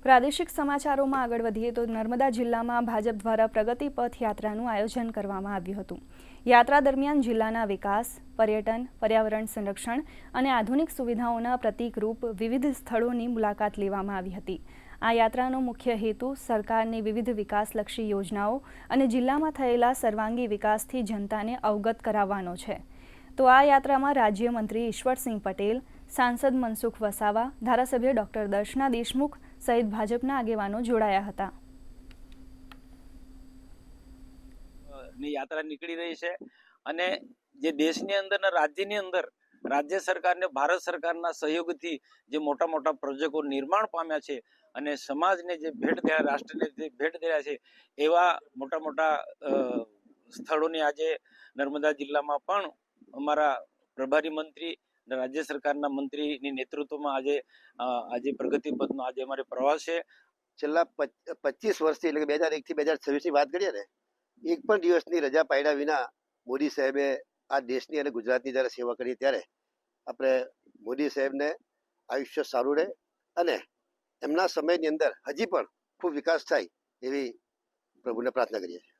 પ્રાદેશિક સમાચારોમાં આગળ વધીએ તો નર્મદા જિલ્લામાં ભાજપ દ્વારા પ્રગતિ પથ યાત્રાનું આયોજન કરવામાં આવ્યું હતું। યાત્રા દરમિયાન જિલ્લાના વિકાસ, પર્યટન, પર્યાવરણ સંરક્ષણ અને આધુનિક સુવિધાઓના પ્રતીકરૂપ વિવિધ સ્થળોની મુલાકાત લેવામાં આવી હતી। આ યાત્રાનો મુખ્ય હેતુ સરકારની વિવિધ વિકાસલક્ષી યોજનાઓ અને જિલ્લામાં થયેલા સર્વાંગી વિકાસથી જનતાને અવગત કરાવવાનો છે। તો આ યાત્રામાં રાજ્યમંત્રી ઈશ્વરસિંહ પટેલ, सांसद मनसुख वसावा, धारासभ्य डॉक्टर दर्शना देशमुख सहित भाजपना आगेवानो जोड़ाया हता। यात्रा निकली रही है અને જે દેશની અંદરના રાજ્યની અંદર રાજ્ય સરકારને ભારત સરકારના સહયોગથી જે મોટા મોટા પ્રોજેક્ટો નિર્માણ પામ્યા છે અને સમાજને જે ભેટ થયા, રાષ્ટ્રને જે ભેટ થયા છે એવા મોટા મોટા સ્થળોની આજે નર્મદા જિલ્લામાં પણ અમારા પ્રભારી મંત્રી રાજ્ય સરકારના મંત્રીની નેતૃત્વમાં આજે પ્રગતિ પથનો આજે અમારે પ્રવાસ છે। છેલ્લા 25 વર્ષથી એટલે કે 2001 થી 2026 ની વાત કરીએ ને, એક પણ દિવસની રજા પાડ્યા વિના મોદી સાહેબે આ દેશની અને ગુજરાતની જ્યારે સેવા કરી, ત્યારે આપણે મોદી સાહેબને આયુષ્ય સારું રહે અને એમના સમયની અંદર હજી પણ ખૂબ વિકાસ થાય એવી પ્રભુને પ્રાર્થના કરીએ છીએ।